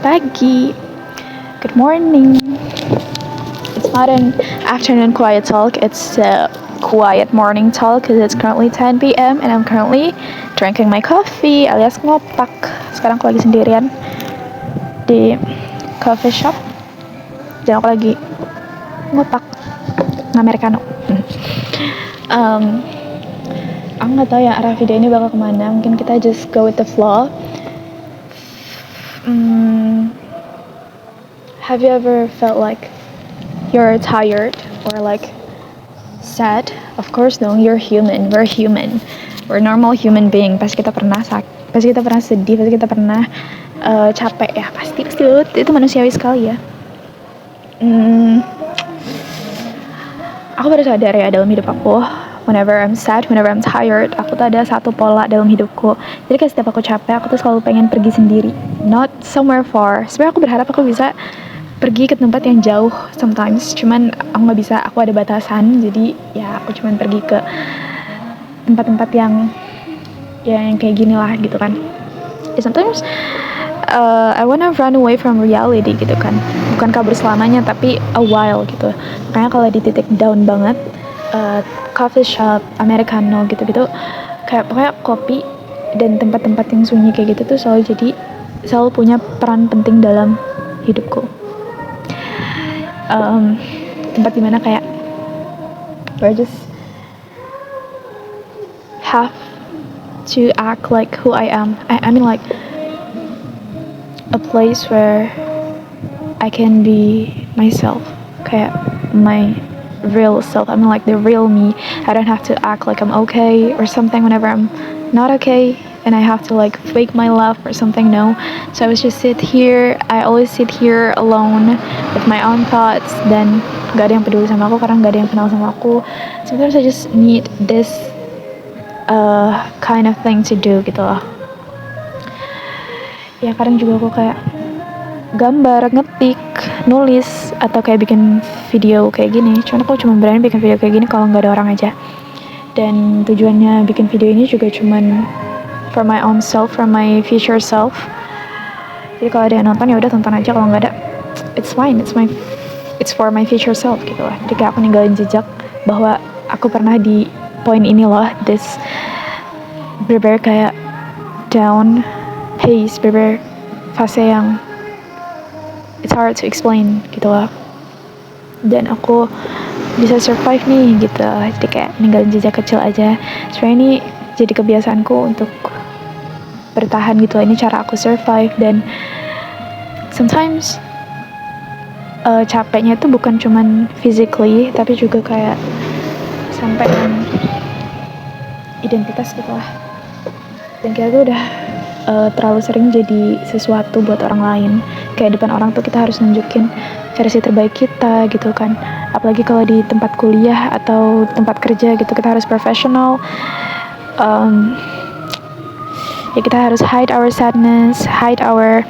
Selamat pagi. Good morning. It's not an afternoon quiet talk. It's a quiet morning talk because it's currently 10 p.m. and I'm currently drinking my coffee alias ngopak. Sekarang aku lagi sendirian di coffee shop dan aku lagi ngopak Americano. Aku nggak tahu ya arah video ini bakal kemana. Mungkin kita just go with the flow. Have you ever felt like you're tired or like sad? Of course dong, you're human. We're human. We're normal human being. Pasti kita pernah pasti kita pernah sedih, pasti kita pernah capek ya. Pasti itu manusiawi sekali ya. Aku baru sadar ya dalam hidup aku, whenever I'm sad, whenever I'm tired, aku tuh ada satu pola dalam hidupku. Jadi kayak setiap aku capek, aku tuh selalu pengen pergi sendiri, not somewhere far. Sebenarnya aku berharap aku bisa pergi ke tempat yang jauh sometimes, cuman aku nggak bisa, aku ada batasan. Jadi ya aku cuman pergi ke tempat-tempat yang kayak gini lah gitu kan. Sometimes I wanna run away from reality gitu kan, bukan kabur selamanya tapi a while gitu. Makanya kalau di titik down banget, coffee shop, Americano gitu-gitu, kayak pokoknya kopi dan tempat-tempat yang sunyi kayak gitu tuh selalu punya peran penting dalam hidupku. Tempat dimana kayak where I just have to act like who I am. I mean like a place where I can be myself, kayak my real self. I mean like the real me. I don't have to act like I'm okay or something whenever I'm not okay, and I have to like fake my love or something. No, so I was just I always sit here alone with my own thoughts, dan gak ada yang peduli sama aku karena gak ada yang kenal sama aku. Sometimes I just need this kind of thing to do gitu loh. Ya kadang juga aku kayak gambar, ngetik, nulis, atau kayak bikin video kayak gini. Cuman aku cuma berani bikin video kayak gini kalau nggak ada orang aja. Dan tujuannya bikin video ini juga cuman for my own self, for my future self. Jadi kalau ada yang nonton ya udah tonton aja, kalau nggak ada it's fine, it's for my future self gitu lah. Jadi kayak aku ninggalin jejak bahwa aku pernah di poin ini loh, this bener-bener kayak down pace, bener-bener fase yang it's hard to explain gitu lah. Dan aku bisa survive nih gitu, jadi kayak ninggalin jejak kecil aja. Sebenarnya ini jadi kebiasaanku untuk bertahan gitu. Ini cara aku survive. Dan sometimes capeknya itu bukan cuman physically, tapi juga kayak sampai identitas gitu lah. Dan kita tuh udah terlalu sering jadi sesuatu buat orang lain. Kayak depan orang tuh kita harus nunjukin versi terbaik kita gitu kan. Apalagi kalau di tempat kuliah atau tempat kerja gitu, kita harus profesional. Ya kita harus hide our sadness, hide our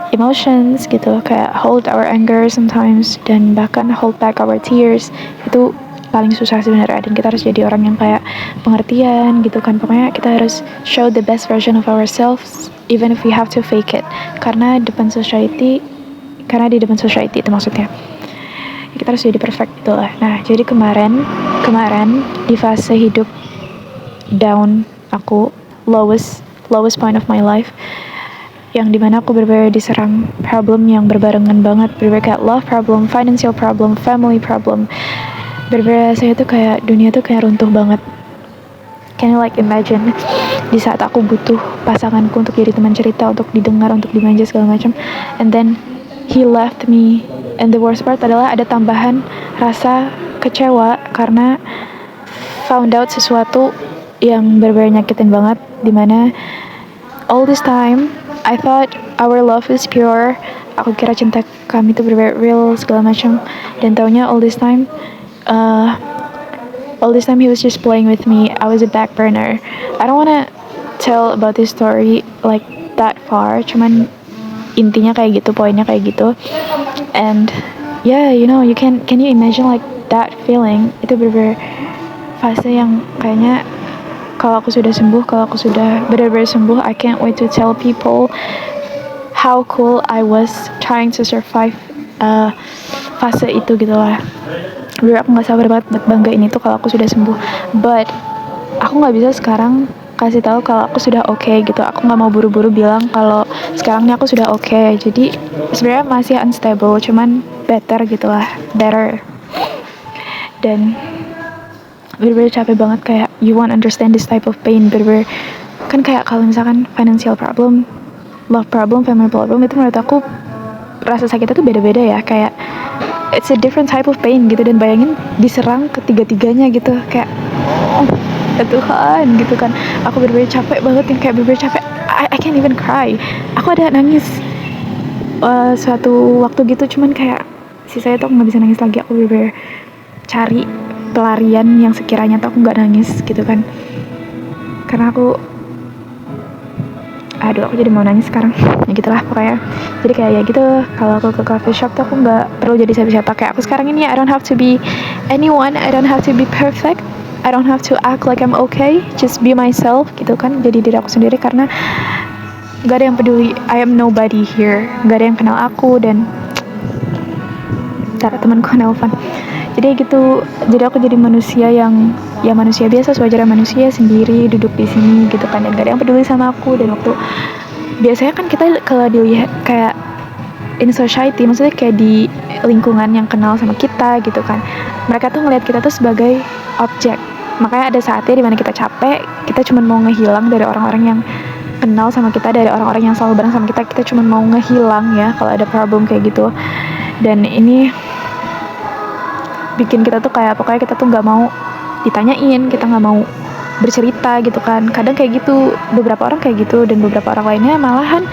emotions gitu, kayak hold our anger sometimes, dan bahkan hold back our tears. Itu paling susah sebenarnya, dan kita harus jadi orang yang kayak pengertian gitu kan. Pokoknya kita harus show the best version of ourselves even if we have to fake it, karena di depan society itu maksudnya kita harus jadi perfect gitu lah. Nah jadi kemarin di fase hidup down aku, lowest point of my life, yang dimana aku benar-benar diserang problem yang berbarengan banget, benar-benar kayak love problem, financial problem, family problem. Berbeda, saya tuh kayak dunia tuh kayak runtuh banget. Can you like imagine di saat aku butuh pasanganku untuk jadi teman cerita, untuk didengar, untuk dimanja segala macam, and then he left me. And the worst part adalah ada tambahan rasa kecewa karena found out sesuatu yang benar-benar nyakitin banget, dimana all this time I thought our love is pure. Aku kira cinta kami tuh benar-benar real segala macam, dan taunya all this time he was just playing with me. I was a back burner. I don't wanna tell about this story like that far, cuman intinya kayak gitu, poinnya kayak gitu. And yeah, you know, can you imagine like that feeling? Itu bener-bener fase yang kayaknya kalau aku sudah sembuh, kalau aku sudah benar-benar sembuh, I can't wait to tell people how cool I was trying to survive fase itu gitu lah. Bener aku nggak sabar banget buat banggain itu kalau aku sudah sembuh, but aku nggak bisa sekarang kasih tahu kalau aku sudah okay gitu. Aku nggak mau buru-buru bilang kalau sekarang ini aku sudah okay. Jadi sebenarnya masih unstable, cuman better gitu lah, better. Dan bener-bener capek banget, kayak you won't understand this type of pain. Bener-bener kan kayak kalau misalkan financial problem, love problem, family problem, itu menurut aku rasa sakitnya tuh beda-beda ya, kayak it's a different type of pain gitu. Dan bayangin diserang ketiga-tiganya gitu, kayak oh ya Tuhan gitu kan. Aku bener-bener capek banget, yang kayak bener-bener capek. I can't even cry. Aku ada nangis suatu waktu gitu, cuman kayak sisanya tuh aku nggak bisa nangis lagi. Aku bener-bener cari pelarian yang sekiranya tuh aku nggak nangis gitu kan, karena aku jadi mau nangis sekarang. Ya gitulah pokoknya. Jadi kayak ya gitu, kalau aku ke coffee shop tuh aku nggak perlu jadi siapa-siapa. Kayak aku sekarang ini, I don't have to be anyone, I don't have to be perfect, I don't have to act like I'm okay, just be myself gitu kan. Jadi diri aku sendiri, karena gak ada yang peduli. I am nobody here, gak ada yang kenal aku. Dan cara temanku nelfon. Jadi gitu, jadi aku jadi manusia yang ya manusia biasa, sewajarnya manusia sendiri duduk di sini gitu kan, dan gak ada yang peduli sama aku. Dan waktu biasanya kan kita kalau dilihat kayak in society, maksudnya kayak di lingkungan yang kenal sama kita gitu kan, mereka tuh ngelihat kita tuh sebagai objek. Makanya ada saatnya dimana kita capek, kita cuma mau ngehilang dari orang-orang yang kenal sama kita, dari orang-orang yang selalu bareng sama kita. Kita cuma mau ngehilang ya kalau ada problem kayak gitu. Dan ini bikin kita tuh kayak pokoknya kita tuh nggak mau ditanyain, kita nggak mau bercerita gitu kan. Kadang kayak gitu, beberapa orang kayak gitu, dan beberapa orang lainnya malahan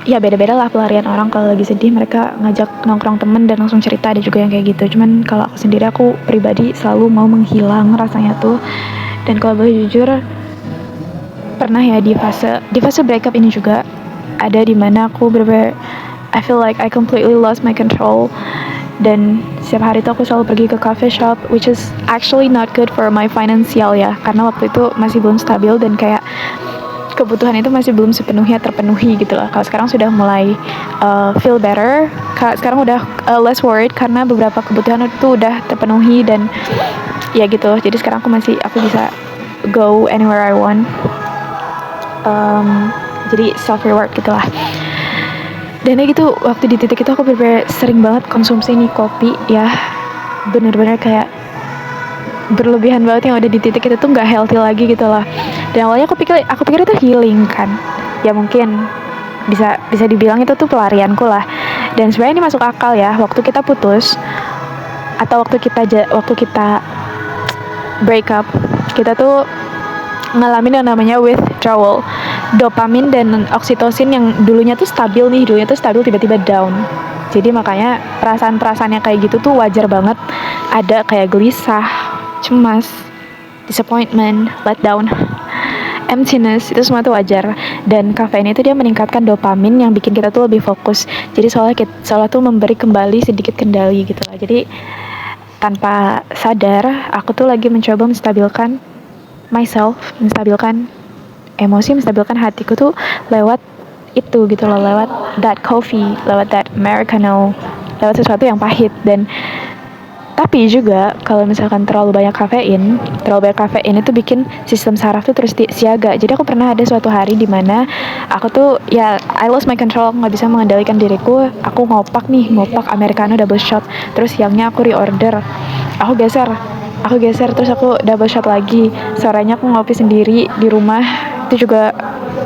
ya beda-beda lah pelarian orang. Kalau lagi sedih mereka ngajak nongkrong temen dan langsung cerita, ada juga yang kayak gitu. Cuman kalau aku sendiri, aku pribadi selalu mau menghilang rasanya tuh. Dan kalau boleh jujur, pernah ya di fase breakup ini juga ada dimana aku bener-bener I feel like I completely lost my control. Dan setiap hari tuh aku selalu pergi ke coffee shop, which is actually not good for my financial ya, karena waktu itu masih belum stabil dan kayak kebutuhan itu masih belum sepenuhnya terpenuhi gitu lah. Kalau sekarang sudah mulai feel better, sekarang udah less worried karena beberapa kebutuhan itu udah terpenuhi dan ya gitu. Jadi sekarang aku bisa go anywhere I want. Jadi self reward gitulah. Dan ya gitu, waktu di titik itu aku bener-bener sering banget konsumsi nih kopi ya, bener-bener kayak berlebihan banget, yang udah di titik itu tuh nggak healthy lagi gitu lah. Dan awalnya aku pikir itu healing kan, ya mungkin bisa dibilang itu tuh pelarianku lah. Dan sebenarnya ini masuk akal ya, waktu kita putus atau waktu kita break up, kita tuh ngalamin yang namanya withdrawal. Dopamin dan oksitosin yang dulunya tuh stabil tiba-tiba down. Jadi makanya perasaan-perasaan yang kayak gitu tuh wajar banget. Ada kayak gelisah, cemas, disappointment, letdown, emptiness, itu semua tuh wajar. Dan kafein itu dia meningkatkan dopamin yang bikin kita tuh lebih fokus. Jadi seolah tuh memberi kembali sedikit kendali gitu lah. Jadi tanpa sadar aku tuh lagi mencoba menstabilkan myself, menstabilkan emosi, menstabilkan hatiku tuh lewat itu gitu loh, lewat that coffee, lewat that americano, lewat sesuatu yang pahit. Dan tapi juga kalau misalkan terlalu banyak kafein itu bikin sistem saraf tuh terus siaga. Jadi aku pernah ada suatu hari di mana aku tuh ya I lost my control, aku nggak bisa mengendalikan diriku. Aku ngopak americano double shot, terus siangnya aku reorder, aku geser terus aku double shot lagi. Sorenya aku ngopi sendiri di rumah, itu juga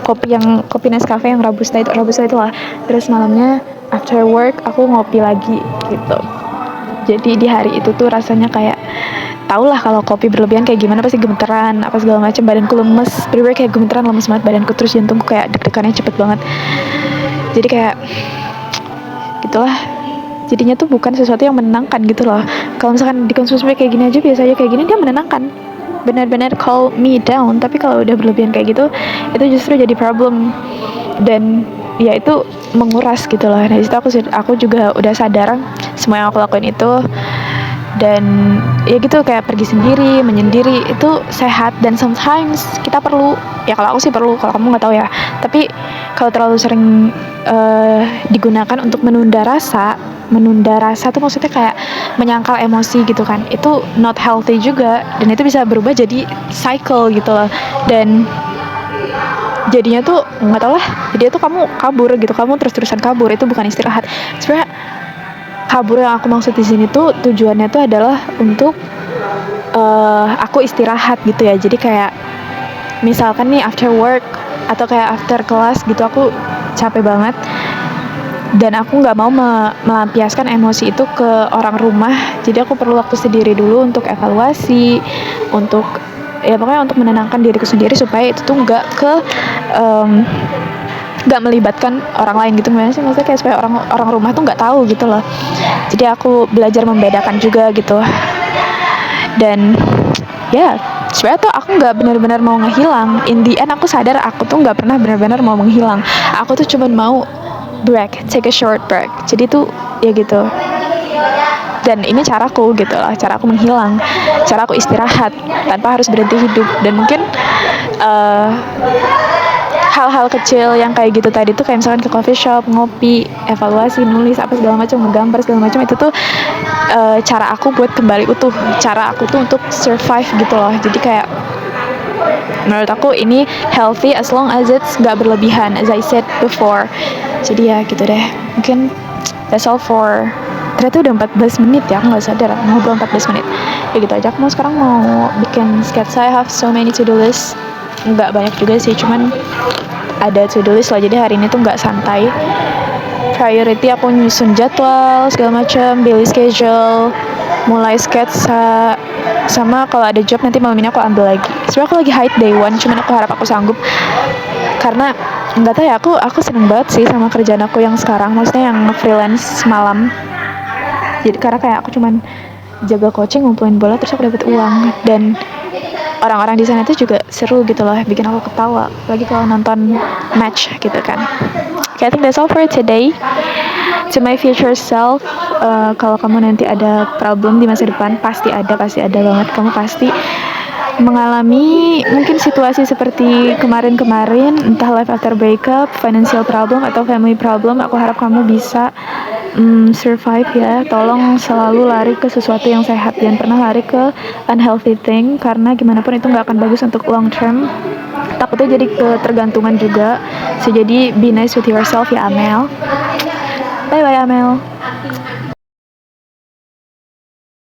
kopi Nescafe yang robusta itu lah. Terus malamnya after work aku ngopi lagi gitu. Jadi di hari itu tuh rasanya kayak, tau lah kalau kopi berlebihan kayak gimana, pasti gemeteran apa segala macam, badanku lemes, bener-bener kayak gemeteran, lemes banget badanku, terus jantungku kayak deg-degannya cepet banget. Jadi kayak gitulah, jadinya tuh bukan sesuatu yang menenangkan gitu loh. Kalau misalkan dikonsumsi kayak gini aja, biasa aja kayak gini, dia menenangkan, benar-benar calm me down. Tapi kalau udah berlebihan kayak gitu, itu justru jadi problem. Dan ya itu menguras gitu loh. Nah disitu aku juga udah sadar semua yang aku lakuin itu dan ya gitu kayak pergi sendiri, menyendiri itu sehat dan sometimes kita perlu, ya kalau aku sih perlu, kalau kamu nggak tahu ya, tapi kalau terlalu sering digunakan untuk menunda rasa tuh maksudnya kayak menyangkal emosi gitu kan, itu not healthy juga dan itu bisa berubah jadi cycle gitu loh, dan jadinya tuh nggak tau lah, jadi tuh kamu kabur gitu, kamu terus-terusan kabur, itu bukan istirahat sebenarnya. Kabur yang aku maksud di sini tuh tujuannya tuh adalah untuk aku istirahat gitu ya, jadi kayak misalkan nih after work atau kayak after kelas gitu aku capek banget dan aku nggak mau melampiaskan emosi itu ke orang rumah, jadi aku perlu waktu sendiri dulu untuk evaluasi, untuk ya pokoknya untuk menenangkan diriku sendiri supaya itu tuh nggak melibatkan orang lain gitu, gimana sih maksudnya kayak supaya orang rumah tuh nggak tahu gitu loh, jadi aku belajar membedakan juga gitu. Dan ya sebenarnya tuh aku nggak benar-benar mau ngehilang, in the end aku sadar aku tuh nggak pernah benar-benar mau menghilang, aku tuh cuma mau break, take a short break, jadi tuh ya gitu. Dan ini caraku gitu lah, cara aku menghilang, cara aku istirahat tanpa harus berhenti hidup. Dan mungkin hal-hal kecil yang kayak gitu tadi tuh kayak misalkan ke coffee shop, ngopi, evaluasi, nulis apa segala macam, ngegambar segala macam, itu tuh cara aku buat kembali utuh, cara aku tuh untuk survive gitu loh. Jadi kayak menurut aku ini healthy as long as it's nggak berlebihan, as I said before. Jadi ya gitu deh, mungkin that's all for, ternyata udah 14 menit ya, aku nggak sadar ngobrol 14 menit. Ya gitu aja, aku sekarang mau bikin sketsa. I have so many to do list, nggak banyak juga sih, cuman ada to do list lah, jadi hari ini tuh nggak santai. Priority aku nyusun jadwal segala macam, daily schedule, mulai sketsa, sama kalau ada job nanti malam ini aku ambil lagi. Sebenarnya aku lagi hide day one, cuman aku harap aku sanggup karena nggak tahu ya, aku seneng banget sih sama kerjaan aku yang sekarang, maksudnya yang freelance malam. Jadi karena kayak aku cuman jaga coaching, ngumpulin bola, terus aku dapat uang, dan orang-orang di sana tuh juga seru gitu loh, bikin aku ketawa lagi kalau nonton match gitu kan. Okay, I think that's all for today. To my future self, kalau kamu nanti ada problem di masa depan, pasti ada banget, kamu pasti mengalami mungkin situasi seperti kemarin-kemarin, entah life after breakup, financial problem, atau family problem. Aku harap kamu bisa survive ya. Tolong selalu lari ke sesuatu yang sehat, jangan pernah lari ke unhealthy thing, karena gimana pun itu nggak akan bagus untuk long term. Takutnya jadi ketergantungan juga. So jadi be nice with yourself ya Amel. Bye bye Amel.